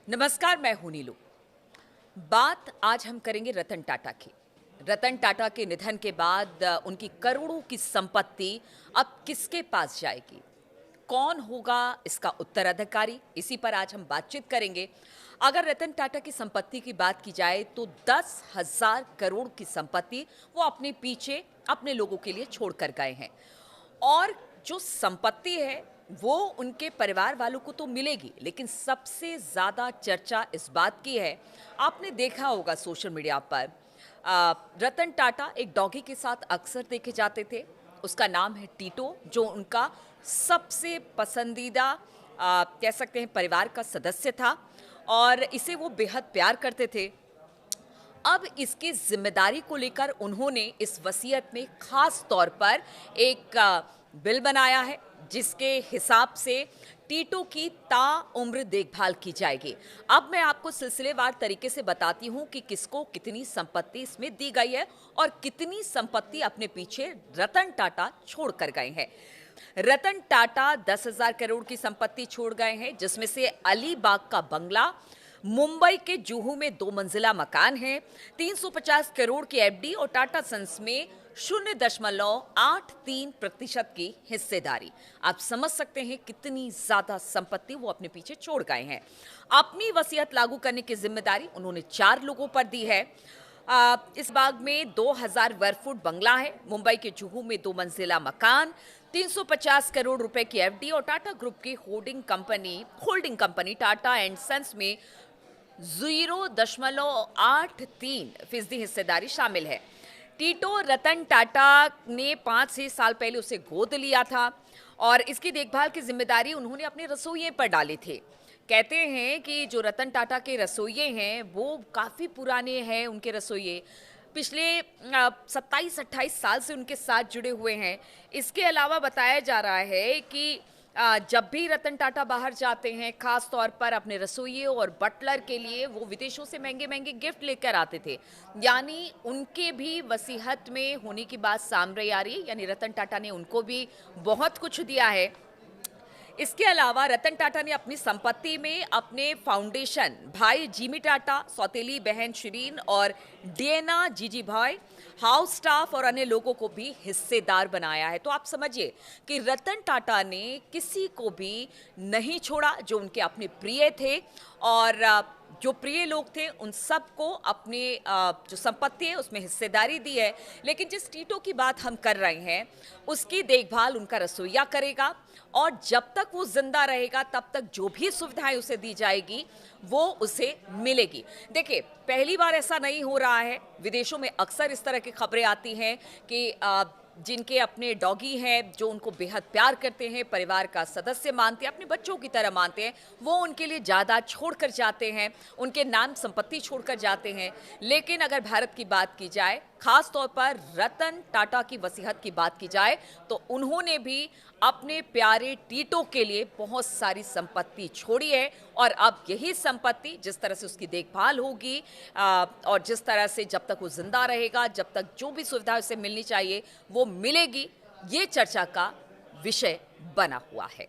नमस्कार, मैं हूं नीलू। बात आज हम करेंगे रतन टाटा की। रतन टाटा के निधन के बाद उनकी करोड़ों की संपत्ति अब किसके पास जाएगी? कौन होगा इसका उत्तराधिकारी? इसी पर आज हम बातचीत करेंगे। अगर रतन टाटा की संपत्ति की बात की जाए तो 10,000 करोड़ की संपत्ति वो अपने पीछे अपने लोगों के लिए छोड़ कर गए हैं। और जो संपत्ति है वो उनके परिवार वालों को तो मिलेगी, लेकिन सबसे ज्यादा चर्चा इस बात की है। आपने देखा होगा सोशल मीडिया पर रतन टाटा एक डॉगी के साथ अक्सर देखे जाते थे। उसका नाम है टीटो, जो उनका सबसे पसंदीदा कह सकते हैं परिवार का सदस्य था और इसे वो बेहद प्यार करते थे। अब इसकी जिम्मेदारी को लेकर उन्होंने इस वसीयत में खास तौर पर एक बिल बनाया है, जिसके हिसाब से टीटो की ताउम्र देखभाल की जाएगी। अब मैं आपको सिलसिलेवार तरीके से बताती हूं कि किसको कितनी संपत्ति इसमें दी गई है और कितनी संपत्ति अपने पीछे रतन टाटा छोड़ कर गए हैं। रतन टाटा 10,000 करोड़ की संपत्ति छोड़ गए हैं, जिसमें से अलीबाग का बंगला, मुंबई के जुहू में 2 मंजिला मकान है, 350 करोड़ की एफडी और टाटा सन्स में 0.83% की हिस्सेदारी। आप समझ सकते हैं कितनी ज्यादा संपत्ति वो अपने पीछे छोड़ गए हैं। अपनी वसीयत लागू करने की जिम्मेदारी उन्होंने 4 लोगों पर दी है। इस बाग में 2,000 वर्ग फुट बंगला है, मुंबई के जुहू में 2 मंजिला मकान, 350 करोड़ रुपए की एफडी और टाटा ग्रुप की holding company Tata and sons में 0.83% हिस्सेदारी शामिल है। टीटो रतन टाटा ने 5-6 साल पहले उसे गोद लिया था और इसकी देखभाल की जिम्मेदारी उन्होंने अपने रसोइये पर डाले थे। कहते हैं कि जो रतन टाटा के रसोइये हैं वो काफ़ी पुराने हैं। उनके रसोइये पिछले 27-28 साल से उनके साथ जुड़े हुए हैं। इसके अलावा बताया जा रहा है कि जब भी रतन टाटा बाहर जाते हैं, खास तौर पर अपने रसोइये और बटलर के लिए वो विदेशों से महंगे महंगे गिफ्ट लेकर आते थे। यानी उनके भी वसीयत में होने की बात सामने आ रही है, यानी रतन टाटा ने उनको भी बहुत कुछ दिया है। इसके अलावा रतन टाटा ने अपनी संपत्ति में अपने फाउंडेशन भाई जिमी टाटा, सौतेली बहन शिरीन और डिएना जीजीभाई, हाउस स्टाफ और अन्य लोगों को भी हिस्सेदार बनाया है। तो आप समझिए कि रतन टाटा ने किसी को भी नहीं छोड़ा जो उनके अपने प्रिय थे और जो प्रिय लोग थे उन सबको अपने जो संपत्ति है उसमें हिस्सेदारी दी है। लेकिन जिस टीटो की बात हम कर रहे हैं उसकी देखभाल उनका रसोइया करेगा और जब तक वो जिंदा रहेगा तब तक जो भी सुविधाएं उसे दी जाएगी वो उसे मिलेगी। देखिए, पहली बार ऐसा नहीं हो रहा है। विदेशों में अक्सर इस तरह की खबरें आती हैं कि जिनके अपने डॉगी हैं, जो उनको बेहद प्यार करते हैं, परिवार का सदस्य मानते हैं, अपने बच्चों की तरह मानते हैं, वो उनके लिए जायदाद छोड़कर जाते हैं, उनके नाम संपत्ति छोड़कर जाते हैं। लेकिन अगर भारत की बात की जाए, खास तौर पर रतन टाटा की वसीयत की बात की जाए, तो उन्होंने भी अपने प्यारे टीटो के लिए बहुत सारी संपत्ति छोड़ी है और अब यही संपत्ति जिस तरह से उसकी देखभाल होगी और जिस तरह से जब तक वो जिंदा रहेगा, जब तक जो भी सुविधा उसे मिलनी चाहिए वो मिलेगी, ये चर्चा का विषय बना हुआ है।